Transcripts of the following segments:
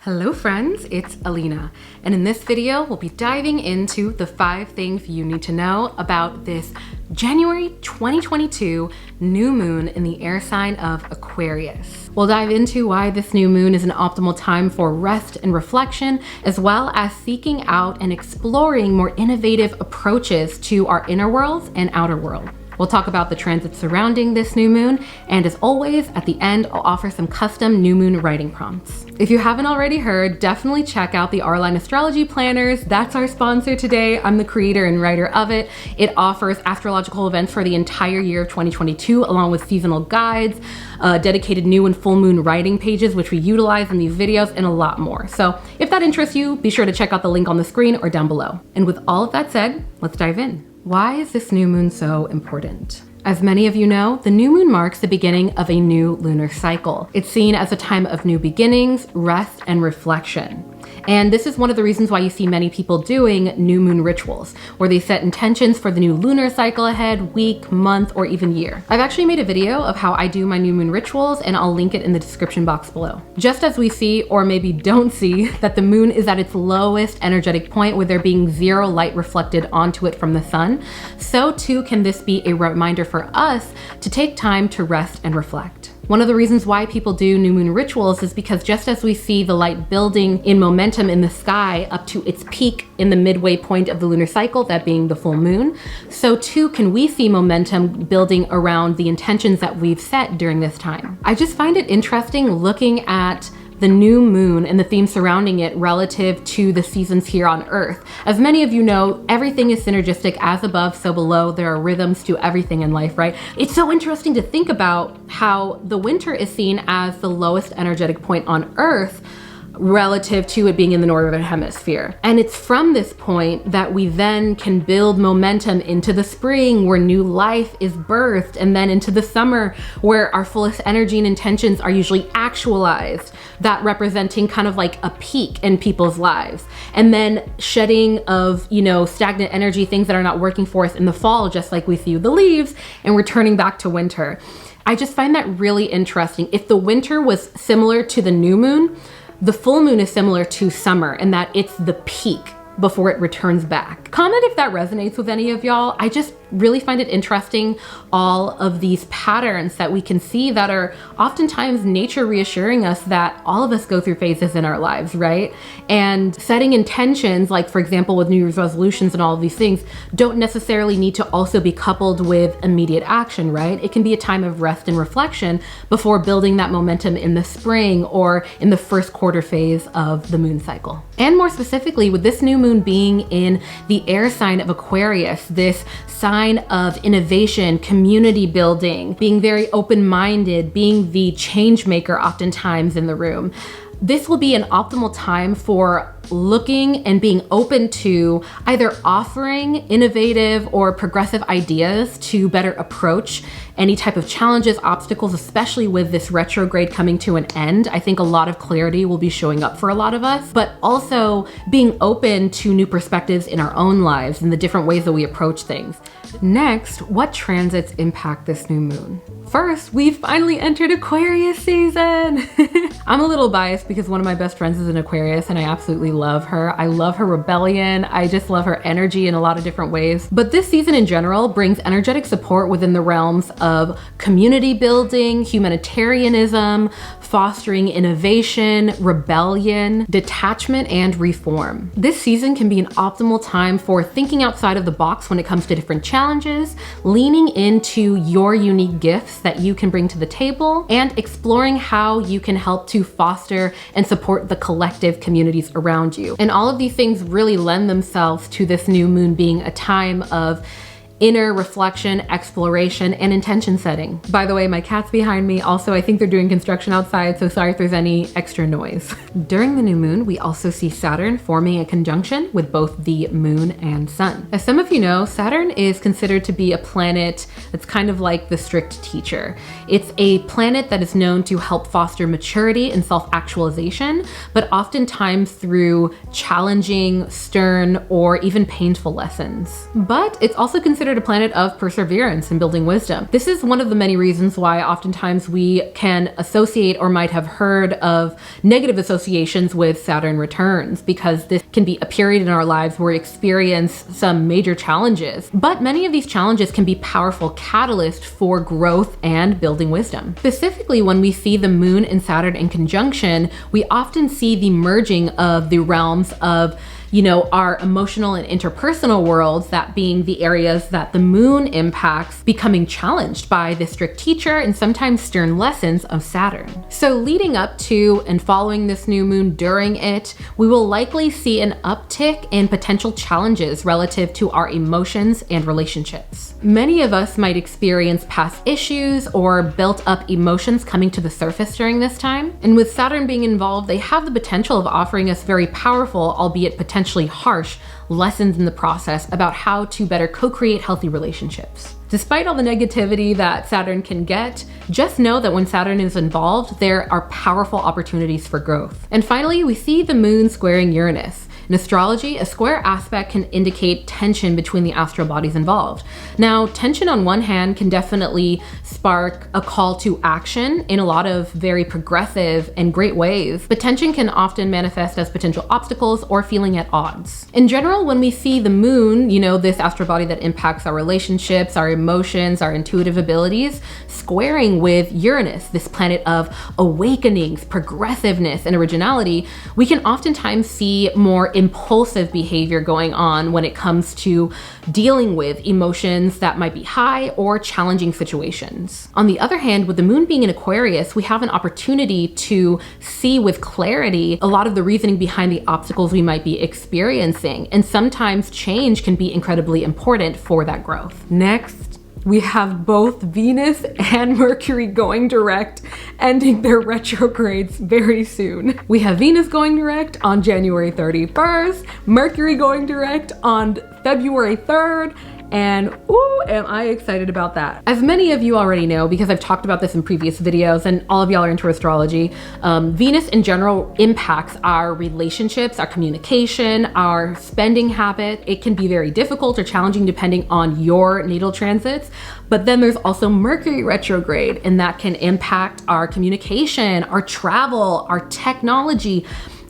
Hello friends, it's Alina, and in this video we'll be diving into the 5 things you need to know about this January 2022 new moon in the air sign of Aquarius. We'll dive into why this new moon is an optimal time for rest and reflection, as well as seeking out and exploring more innovative approaches to our inner worlds and outer world. We'll talk about the transits surrounding this new moon, and as always, at the end, I'll offer some custom new moon writing prompts. If you haven't already heard, definitely check out the Auralign Astrology Planners. That's our sponsor today. I'm the creator and writer of it. It offers astrological events for the entire year of 2022, along with seasonal guides, dedicated new and full moon writing pages, which we utilize in these videos, and a lot more. So if that interests you, be sure to check out the link on the screen or down below. And with all of that said, let's dive in. Why is this new moon so important? As many of you know, the new moon marks the beginning of a new lunar cycle. It's seen as a time of new beginnings, rest, and reflection. And this is one of the reasons why you see many people doing new moon rituals, where they set intentions for the new lunar cycle ahead, week, month, or even year. I've actually made a video of how I do my new moon rituals, and I'll link it in the description box below. Just as we see, or maybe don't see, that the moon is at its lowest energetic point with there being zero light reflected onto it from the sun, so too can this be a reminder for us to take time to rest and reflect. One of the reasons why people do new moon rituals is because just as we see the light building in momentum in the sky up to its peak in the midway point of the lunar cycle, that being the full moon, so too can we see momentum building around the intentions that we've set during this time. I just find it interesting looking at the new moon and the theme surrounding it relative to the seasons here on Earth. As many of you know, everything is synergistic, as above, so below. There are rhythms to everything in life, right? It's so interesting to think about how the winter is seen as the lowest energetic point on Earth relative to it being in the northern hemisphere. And it's from this point that we then can build momentum into the spring where new life is birthed, and then into the summer where our fullest energy and intentions are usually actualized, that representing kind of like a peak in people's lives. And then shedding of, stagnant energy, things that are not working for us in the fall, just like we see with the leaves, and returning back to winter. I just find that really interesting. If the winter was similar to the new moon, the full moon is similar to summer in that it's the peak before it returns back. Comment if that resonates with any of y'all. I just really find it interesting, all of these patterns that we can see that are oftentimes nature reassuring us that all of us go through phases in our lives, right? And setting intentions, like for example with New Year's resolutions and all of these things, don't necessarily need to also be coupled with immediate action, right? It can be a time of rest and reflection before building that momentum in the spring or in the first quarter phase of the moon cycle. And more specifically, with this new moon being in the air sign of Aquarius, this sign of innovation, community building, being very open-minded, being the change maker oftentimes in the room. This will be an optimal time for looking and being open to either offering innovative or progressive ideas to better approach any type of challenges, obstacles, especially with this retrograde coming to an end. I think a lot of clarity will be showing up for a lot of us, but also being open to new perspectives in our own lives and the different ways that we approach things. Next, what transits impact this new moon? First, we've finally entered Aquarius season. I'm a little biased because one of my best friends is an Aquarius and I absolutely love her. I love her rebellion. I just love her energy in a lot of different ways. But this season in general brings energetic support within the realms of community building, humanitarianism, fostering innovation, rebellion, detachment, and reform. This season can be an optimal time for thinking outside of the box when it comes to different challenges, leaning into your unique gifts that you can bring to the table, and exploring how you can help to foster and support the collective communities around you. And all of these things really lend themselves to this new moon being a time of inner reflection, exploration, and intention setting. By the way, my cat's behind me. Also, I think they're doing construction outside, so sorry if there's any extra noise. During the new moon, we also see Saturn forming a conjunction with both the moon and sun. As some of you know, Saturn is considered to be a planet that's kind of like the strict teacher. It's a planet that is known to help foster maturity and self-actualization, but oftentimes through challenging, stern, or even painful lessons. But it's also considered considered a planet of perseverance and building wisdom. This is one of the many reasons why oftentimes we can associate or might have heard of negative associations with Saturn returns, because this can be a period in our lives where we experience some major challenges. But many of these challenges can be powerful catalysts for growth and building wisdom. Specifically, when we see the moon and Saturn in conjunction, we often see the merging of the realms of our emotional and interpersonal worlds, that being the areas that the moon impacts, becoming challenged by the strict teacher and sometimes stern lessons of Saturn. So leading up to and following this new moon during it, we will likely see an uptick in potential challenges relative to our emotions and relationships. Many of us might experience past issues or built up emotions coming to the surface during this time. And with Saturn being involved, they have the potential of offering us very powerful, albeit potentially harsh, lessons in the process about how to better co-create healthy relationships. Despite all the negativity that Saturn can get, just know that when Saturn is involved, there are powerful opportunities for growth. And finally, we see the moon squaring Uranus. In astrology, a square aspect can indicate tension between the astral bodies involved. Now, tension on one hand can definitely spark a call to action in a lot of very progressive and great ways, but tension can often manifest as potential obstacles or feeling at odds. In general, when we see the moon, this astral body that impacts our relationships, our emotions, our intuitive abilities, squaring with Uranus, this planet of awakenings, progressiveness, and originality, we can oftentimes see more impulsive behavior going on when it comes to dealing with emotions that might be high or challenging situations. On the other hand, with the moon being in Aquarius, we have an opportunity to see with clarity a lot of the reasoning behind the obstacles we might be experiencing, and sometimes change can be incredibly important for that growth. Next, we have both Venus and Mercury going direct, ending their retrogrades very soon. We have Venus going direct on January 31st, Mercury going direct on February 3rd, and ooh, am I excited about that. As many of you already know, because I've talked about this in previous videos and all of y'all are into astrology, Venus in general impacts our relationships, our communication, our spending habit. It can be very difficult or challenging depending on your natal transits. But then there's also Mercury retrograde, and that can impact our communication, our travel, our technology,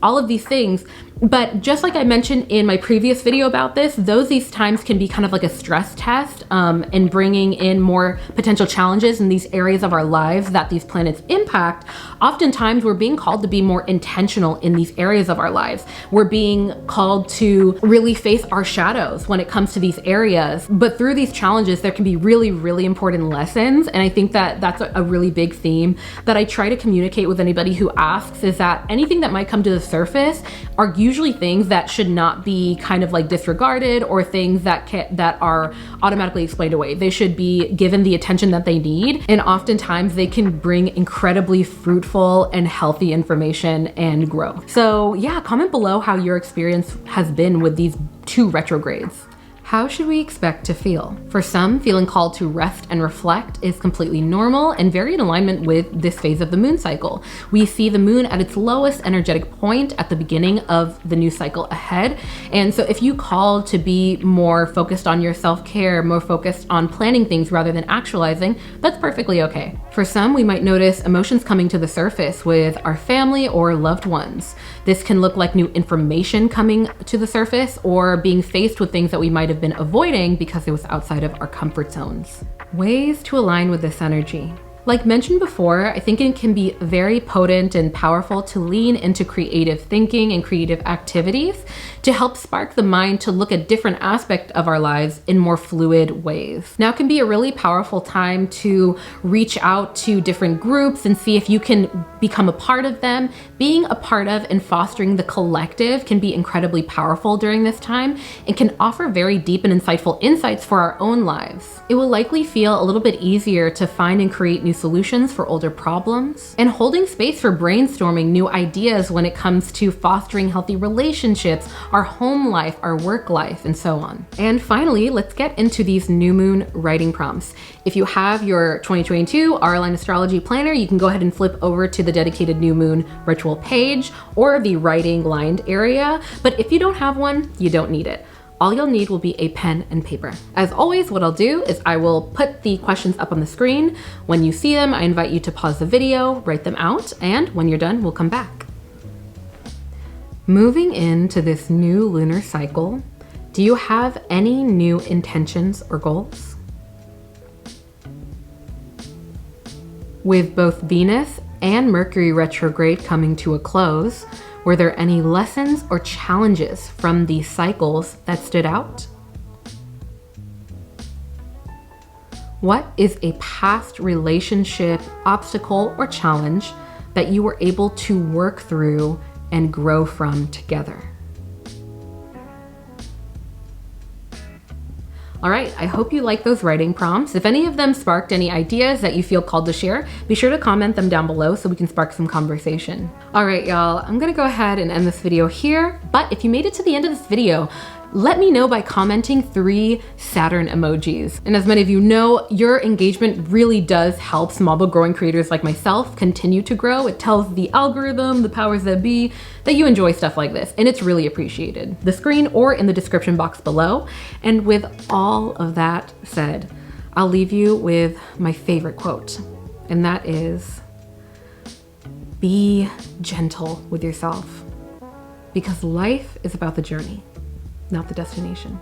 all of these things. But just like I mentioned in my previous video about this, these times can be kind of like a stress test in bringing in more potential challenges in these areas of our lives that these planets impact. Oftentimes we're being called to be more intentional in these areas of our lives. We're being called to really face our shadows when it comes to these areas. But through these challenges, there can be really, really important lessons. And I think that that's a really big theme that I try to communicate with anybody who asks, is that anything that might come to the surface are usually things that should not be kind of like disregarded or things that are automatically explained away. They should be given the attention that they need, and oftentimes they can bring incredibly fruitful and healthy information and growth. So yeah, comment below how your experience has been with these two retrogrades. How should we expect to feel? For some, feeling called to rest and reflect is completely normal and very in alignment with this phase of the moon cycle. We see the moon at its lowest energetic point at the beginning of the new cycle ahead. And so if you call to be more focused on your self-care, more focused on planning things rather than actualizing, that's perfectly okay. For some, we might notice emotions coming to the surface with our family or loved ones. This can look like new information coming to the surface or being faced with things that we might have been avoiding because it was outside of our comfort zones. Ways to align with this energy. Like mentioned before, I think it can be very potent and powerful to lean into creative thinking and creative activities to help spark the mind to look at different aspects of our lives in more fluid ways. Now, it can be a really powerful time to reach out to different groups and see if you can become a part of them. Being a part of and fostering the collective can be incredibly powerful during this time and can offer very deep and insightful insights for our own lives. It will likely feel a little bit easier to find and create new solutions for older problems, and holding space for brainstorming new ideas when it comes to fostering healthy relationships, our home life, our work life, and so on. And finally, let's get into these new moon writing prompts. If you have your 2022 Auralign Astrology Planner, you can go ahead and flip over to the dedicated new moon ritual page or the writing lined area. But if you don't have one, you don't need it. all you'll need will be a pen and paper. As always, what I'll do is I will put the questions up on the screen. When you see them, I invite you to pause the video, write them out, and when you're done, we'll come back. Moving into this new lunar cycle, do you have any new intentions or goals? With both Venus and Mercury retrograde coming to a close, were there any lessons or challenges from these cycles that stood out? What is a past relationship, obstacle, or challenge that you were able to work through and grow from together? All right, I hope you like those writing prompts. If any of them sparked any ideas that you feel called to share, be sure to comment them down below so we can spark some conversation. All right, y'all, I'm gonna go ahead and end this video here, but if you made it to the end of this video, let me know by commenting 3 Saturn emojis. And as many of you know, your engagement really does help small but growing creators like myself continue to grow. It tells the algorithm, the powers that be, that you enjoy stuff like this, and it's really appreciated. The screen or in the description box below. And with all of that said, I'll leave you with my favorite quote, and that is, be gentle with yourself, because life is about the journey, not the destination.